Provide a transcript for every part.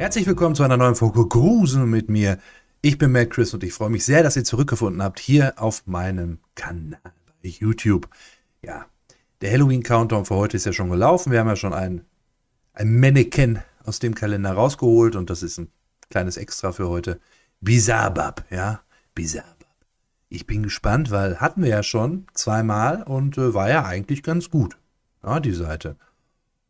Herzlich willkommen zu einer neuen Folge Gruseln mit mir. Ich bin MadCChris und ich freue mich sehr, dass ihr zurückgefunden habt hier auf meinem Kanal bei YouTube. Ja, der Halloween-Countdown für heute ist ja schon gelaufen. Wir haben ja schon ein Mannequin aus dem Kalender rausgeholt und das ist ein kleines Extra für heute. Bizarbab, ja, Bizarbab. Ich bin gespannt, weil hatten wir ja schon zweimal und war ja eigentlich ganz gut. Ja, die Seite.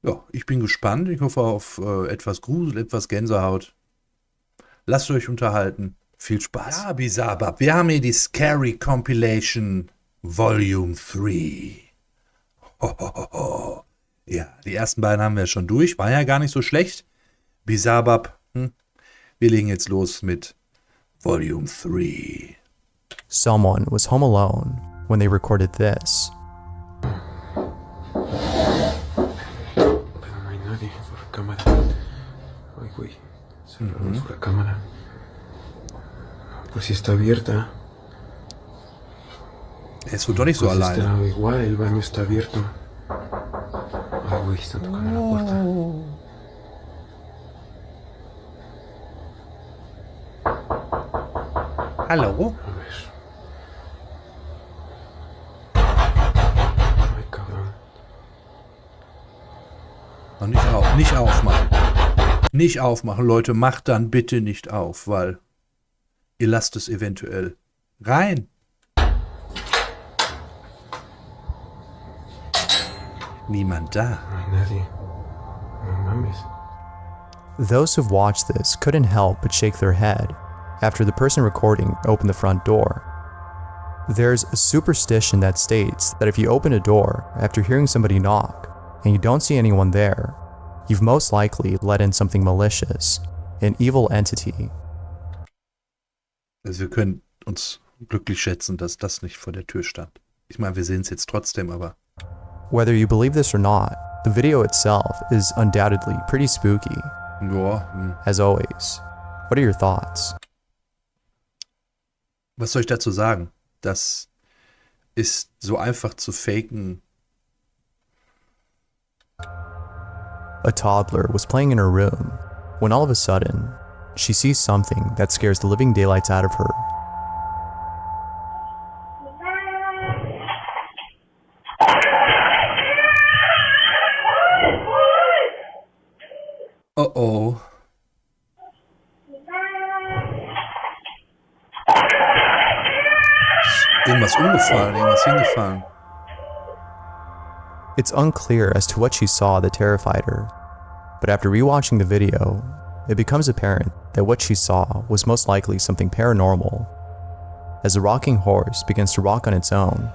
Ja, ich bin gespannt. Ich hoffe auf etwas Grusel, etwas Gänsehaut. Lasst euch unterhalten. Viel Spaß. Ja, Bizarbab. Wir haben hier die Scary Compilation Volume 3. Hohoho. Ja, die ersten beiden haben wir schon durch. War ja gar nicht so schlecht. Bizarbab. Wir legen jetzt los mit Volume 3. Someone was home alone when they recorded this. Cámara. Ay, güey. Cerramos la cámara. Pues sí está abierta. Es wird doch nicht so Pues alleine. está igual, el baño está abierto. Ay, güey, están tocando la puerta. Hallo? A ver. Ay, cabrón. Und nicht aufmachen. Nicht aufmachen, Leute. Macht dann bitte nicht auf, weil ihr lasst es eventuell rein. Niemand da. No hay nadie. No mames. Those who've watched this couldn't help but shake their head after the person recording opened the front door. There's a superstition that states that if you open a door after hearing somebody knock and you don't see anyone there, you've most likely let in something malicious, an evil entity. Also wir können uns glücklich schätzen, dass das nicht vor der Tür stand. Ich meine, wir sehen es jetzt trotzdem, aber... Whether you believe this or not, the video itself is undoubtedly pretty spooky. Ja, As always, what are your thoughts? was soll ich dazu sagen? Das ist so einfach zu faken. A toddler was playing in her room when all of a sudden, she sees something that scares the living daylights out of her. Oh oh. Irgendwas umgefallen, irgendwas hingefallen. It's unclear as to what she saw that terrified her, but after rewatching the video, it becomes apparent that what she saw was most likely something paranormal, as the rocking horse begins to rock on its own.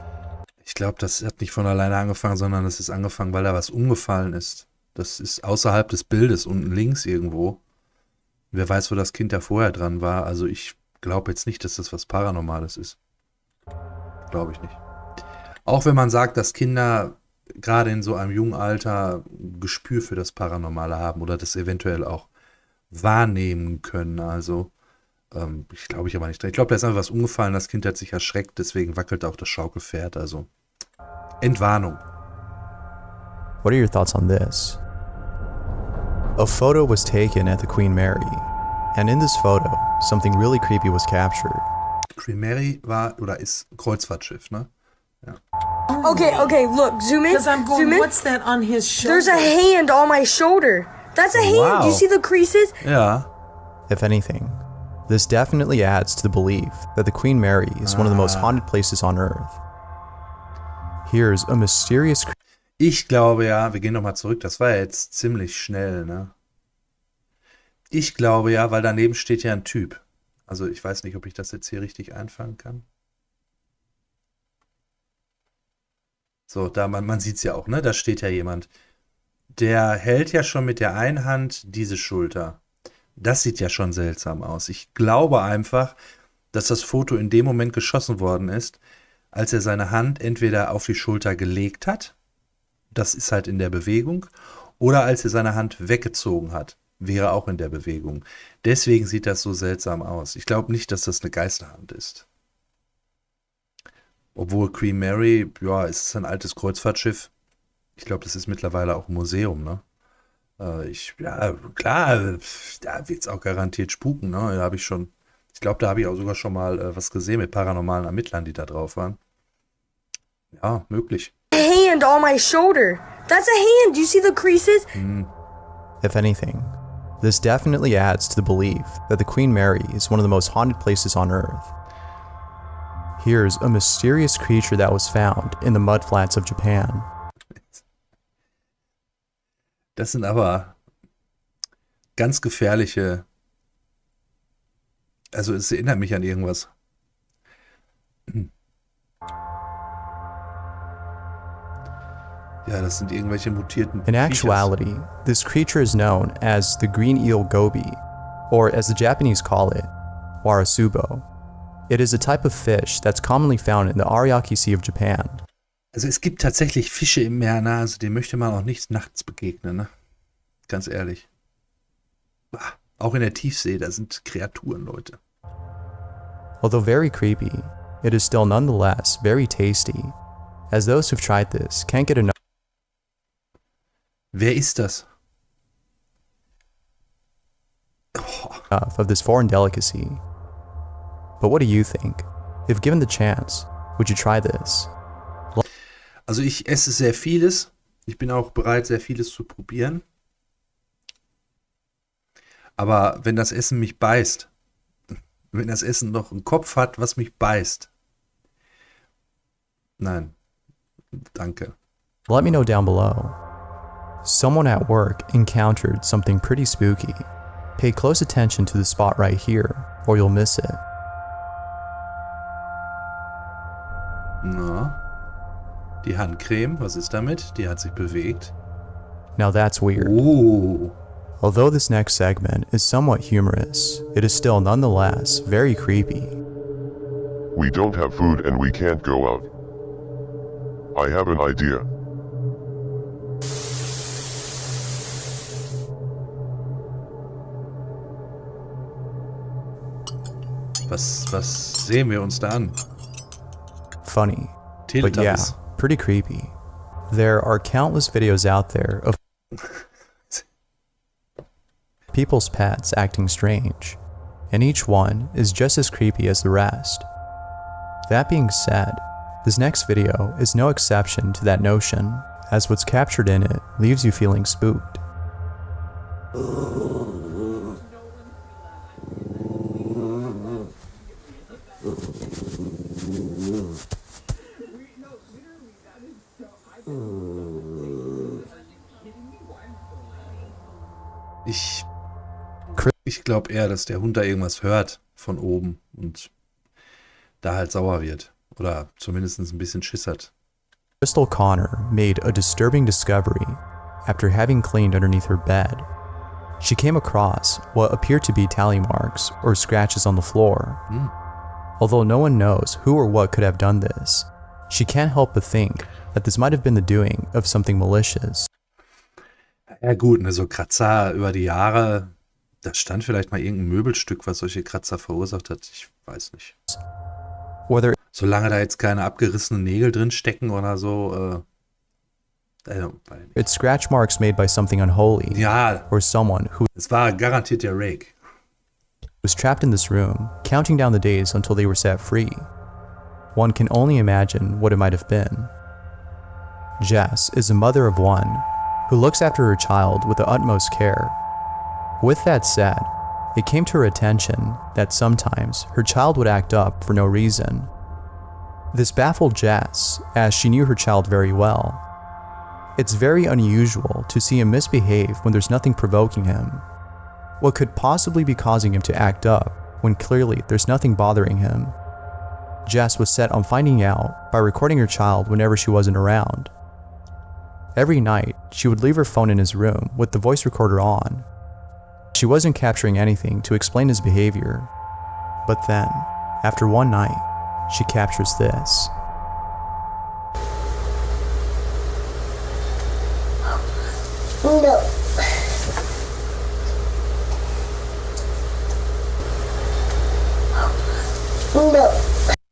Ich glaube, das hat nicht von alleine angefangen, sondern es ist angefangen, weil da was umgefallen ist. Das ist außerhalb des Bildes, unten links irgendwo. Wer weiß, wo das Kind da vorher dran war. Also ich glaube jetzt nicht, dass das was Paranormales ist. Glaube ich nicht. Auch wenn man sagt, dass Kinder gerade in so einem jungen Alter ein Gespür für das Paranormale haben oder das eventuell auch wahrnehmen können. Also ich glaube aber nicht. Ich glaube, da ist einfach was umgefallen, das Kind hat sich erschreckt, deswegen wackelt auch das Schaukelpferd. Also Entwarnung. What are your thoughts on this? A photo was taken at the Queen Mary, and in this photo, something really creepy was captured. Queen Mary war oder ist ein Kreuzfahrtschiff, ne? Ja. Okay, look, zoom in. Because I'm going, zoom in. what's that on his shoulder? There's a hand on my shoulder. That's a hand. Wow. Do you see the creases? Ja. If anything, this definitely adds to the belief that the Queen Mary is one of the most haunted places on Earth. Here's a mysterious Ich glaube ja, wir gehen nochmal zurück, das war ja jetzt ziemlich schnell, ne? Ich glaube ja, weil daneben steht ja ein Typ. Also ich weiß nicht, ob ich das jetzt hier richtig einfangen kann. So, da man sieht es ja auch, ne? Da steht ja jemand. Der hält ja schon mit der einen Hand diese Schulter. Das sieht ja schon seltsam aus. Ich glaube einfach, dass das Foto in dem Moment geschossen worden ist, als er seine Hand entweder auf die Schulter gelegt hat, das ist halt in der Bewegung, oder als er seine Hand weggezogen hat, wäre auch in der Bewegung. Deswegen sieht das so seltsam aus. Ich glaube nicht, dass das eine Geisterhand ist. Obwohl Queen Mary, ja, es ist ein altes Kreuzfahrtschiff. Ich glaube, das ist mittlerweile auch ein Museum, ne? Ja, klar, da wird es auch garantiert spuken, ne? Da habe ich schon, ich glaube, da habe ich auch sogar schon mal was gesehen mit paranormalen Ermittlern, die da drauf waren. Ja, möglich. Hand on my shoulder. That's a hand. Do you see the creases? If anything, this definitely adds to the belief that the Queen Mary is one of the most haunted places on Earth. Here's a mysterious creature that was found in the mudflats of Japan. Das sind aber ganz gefährliche, also es erinnert mich an irgendwas. Ja, das sind irgendwelche mutierten In Viechers. actuality, this creature is known as the green eel goby, or as the Japanese call it, warasubo. It is a type of fish that's commonly found in the Ariake Sea of Japan. Also es gibt tatsächlich Fische im Meer, ne? Also dem möchte man auch nicht nachts begegnen, ne? Ganz ehrlich. Auch in der Tiefsee, da sind Kreaturen, Leute. Although very creepy, it is still nonetheless very tasty, as those who've tried this can't get enough Wer ist das? of this foreign delicacy. But what do you think? If given the chance, would you try this? Also ich esse sehr vieles. Ich bin auch bereit, sehr vieles zu probieren. Aber wenn das Essen mich beißt, wenn das Essen noch einen Kopf hat, was mich beißt. Nein. Danke. Let me know down below. Someone at work encountered something pretty spooky. Pay close attention to the spot right here, or you'll miss it. Na, die Handcreme, was ist damit? Die hat sich bewegt. Now that's weird. Oh. Although this next segment is somewhat humorous, it is still nonetheless very creepy. We don't have food and we can't go out. I have an idea. Was sehen wir uns da an? Funny, but yeah, Teletubbies. pretty creepy. There are countless videos out there of people's pets acting strange, and each one is just as creepy as the rest. That being said, this next video is no exception to that notion, as what's captured in it leaves you feeling spooked. Ich glaube eher, dass der Hund da irgendwas hört von oben und da halt sauer wird. Oder zumindest ein bisschen Schiss hat. Crystal Connor made a disturbing discovery after having cleaned underneath her bed. She came across what appeared to be tally marks or scratches on the floor. Although no one knows who or what could have done this, she can't help but think that this might have been the doing of something malicious. Ja gut, ne, so Kratzer über die Jahre, da stand vielleicht mal irgendein Möbelstück, was solche Kratzer verursacht hat. Ich weiß nicht. Whether Solange da jetzt keine abgerissenen Nägel drin stecken oder so, it's scratch marks made by something unholy, ja, or someone who es war garantiert der Rake. was trapped in this room, counting down the days until they were set free. One can only imagine what it might have been. Jess is a mother of one who looks after her child with the utmost care. With that said, it came to her attention that sometimes her child would act up for no reason. This baffled Jess, as she knew her child very well. It's very unusual to see him misbehave when there's nothing provoking him. What could possibly be causing him to act up when clearly there's nothing bothering him? Jess was set on finding out by recording her child whenever she wasn't around. Every night, she would leave her phone in his room with the voice recorder on. She wasn't capturing anything to explain his behavior. But then, after one night, she captures this. No. No.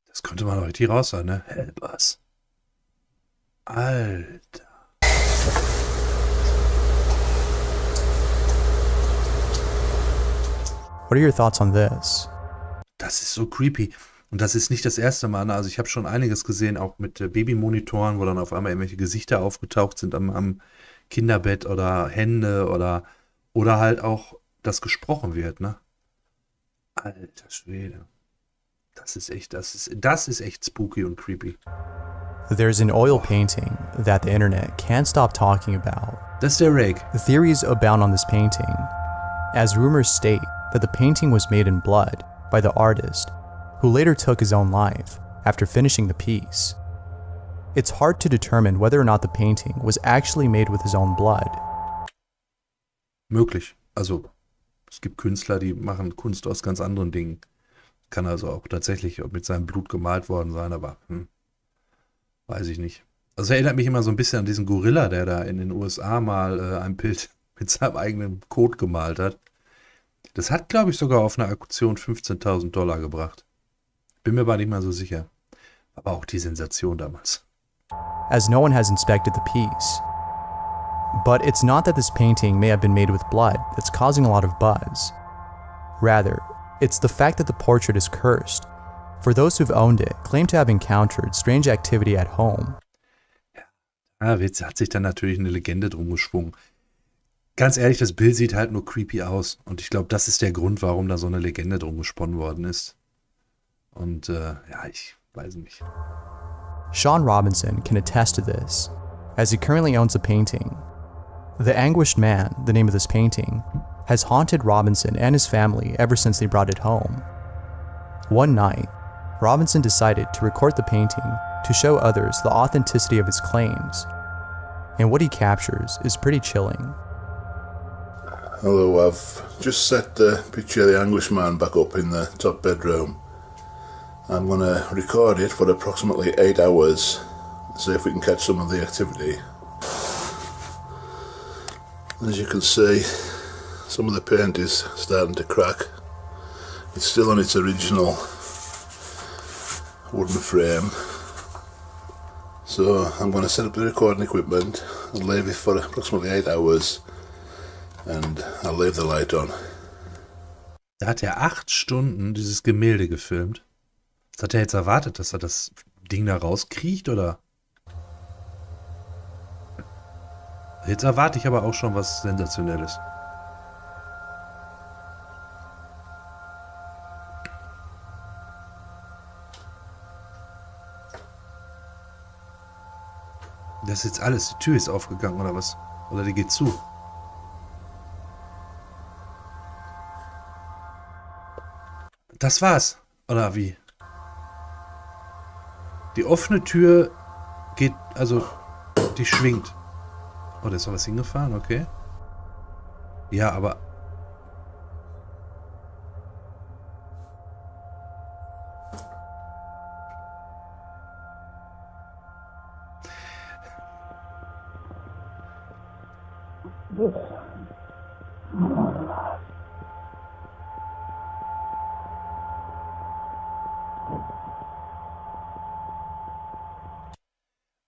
Das könnte man heute hier raus sein, ne? Helbers. Alter. What are your thoughts on this? Das ist so creepy. Und das ist nicht das erste Mal. Ne? Also ich habe schon einiges gesehen, auch mit Babymonitoren, wo dann auf einmal irgendwelche Gesichter aufgetaucht sind am Kinderbett oder Hände oder halt auch, dass gesprochen wird, ne? Alter Schwede. Das ist echt spooky und creepy. There's an oil painting that the internet can't stop talking about. Das ist der Rake. Theories abound on this painting, as rumors state that the painting was made in blood by the artist, who later took his own life after finishing the piece. It's hard to determine whether or not the painting was actually made with his own blood. Möglich. Also, es gibt Künstler, die machen Kunst aus ganz anderen Dingen. Kann also auch tatsächlich mit seinem Blut gemalt worden sein, aber weiß ich nicht. Also erinnert mich immer so ein bisschen an diesen Gorilla, der da in den USA mal ein Bild mit seinem eigenen Code gemalt hat. Das hat, glaube ich, sogar auf einer Auktion $15.000 gebracht. Bin mir aber nicht mal so sicher. Aber auch die Sensation damals. As no one has inspected the piece. But it's not that this painting may have been made with blood that's causing a lot of buzz. Rather, it's the fact that the portrait is cursed. For those who've owned it, claim to have encountered strange activity at home. Ja, jetzt hat sich dann natürlich eine Legende drum geschwungen. Ganz ehrlich, das Bild sieht halt nur creepy aus. Und ich glaube, das ist der Grund, warum da so eine Legende drum gesponnen worden ist. Und ja, ich weiß nicht. Sean Robinson can attest to this, as he currently owns a painting. The Anguished Man, the name of this painting, has haunted Robinson and his family ever since they brought it home. One night, Robinson decided to record the painting to show others the authenticity of his claims, and what he captures is pretty chilling. Hello, I've just set the picture of the Anguished Man back up in the top bedroom. I'm going to record it for approximately 8 hours, see if we can catch some of the activity. As you can see, some of the paint is starting to crack. It's still on its original wooden frame. So I'm going to set up the recording equipment and leave it for approximately 8 hours, and I'll leave the light on. Da hat er 8 Stunden dieses Gemälde gefilmt. Was hat er jetzt erwartet, dass er das Ding da rauskriecht, oder? Jetzt erwarte ich aber auch schon was Sensationelles. Das ist jetzt alles. Die Tür ist aufgegangen, oder was? Oder die geht zu. Das war's. Oder wie? Die offene Tür geht, also, die schwingt. Oh, da ist noch was hingefahren, okay. Ja, aber...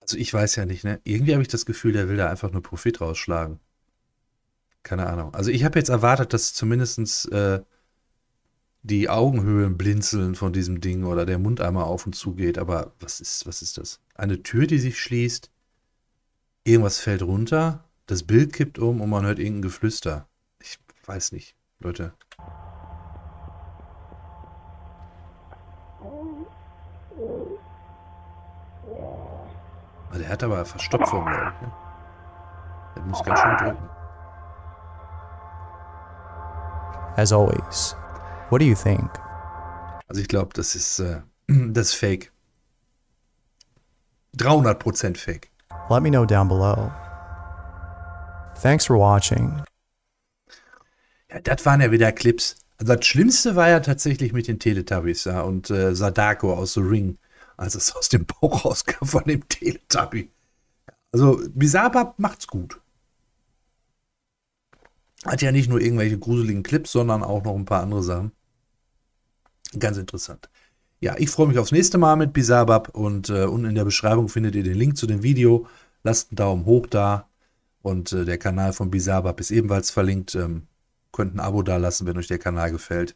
Also ich weiß ja nicht, ne? Irgendwie habe ich das Gefühl, der will da einfach nur Profit rausschlagen. Keine Ahnung. Also ich habe jetzt erwartet, dass zumindest die Augenhöhlen blinzeln von diesem Ding oder der Mund einmal auf und zu geht. Aber was ist das? Eine Tür, die sich schließt, irgendwas fällt runter, das Bild kippt um und man hört irgendein Geflüster. Ich weiß nicht, Leute. Der hat aber Verstopfung, glaube ich. Ne? Der muss ganz schön drücken. As always, what do you think? Also ich glaube, das ist Fake. 300% Fake. Let me know down below. Thanks for watching. Ja, das waren ja wieder Clips. Also das Schlimmste war ja tatsächlich mit den Teletubbies, ja, und Sadako aus The Ring, als es aus dem Bauch rauskam von dem Teletubby. Also Bizarrebab macht's gut. Hat ja nicht nur irgendwelche gruseligen Clips, sondern auch noch ein paar andere Sachen. Ganz interessant. Ja, ich freue mich aufs nächste Mal mit Bizarrebab und unten in der Beschreibung findet ihr den Link zu dem Video. Lasst einen Daumen hoch da und der Kanal von Bizarrebab ist ebenfalls verlinkt. könnt ein Abo dalassen, wenn euch der Kanal gefällt.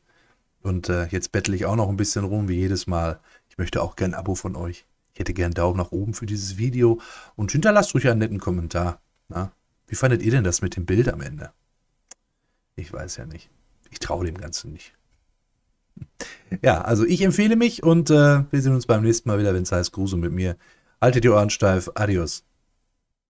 Und jetzt bettle ich auch noch ein bisschen rum, wie jedes Mal. Ich möchte auch gern ein Abo von euch. Ich hätte gern einen Daumen nach oben für dieses Video. Und hinterlasst ruhig einen netten Kommentar. Na? Wie fandet ihr denn das mit dem Bild am Ende? Ich weiß ja nicht. Ich traue dem Ganzen nicht. Ja, also ich empfehle mich und wir sehen uns beim nächsten Mal wieder, wenn es heißt Grusel mit mir. Haltet die Ohren steif. Adios.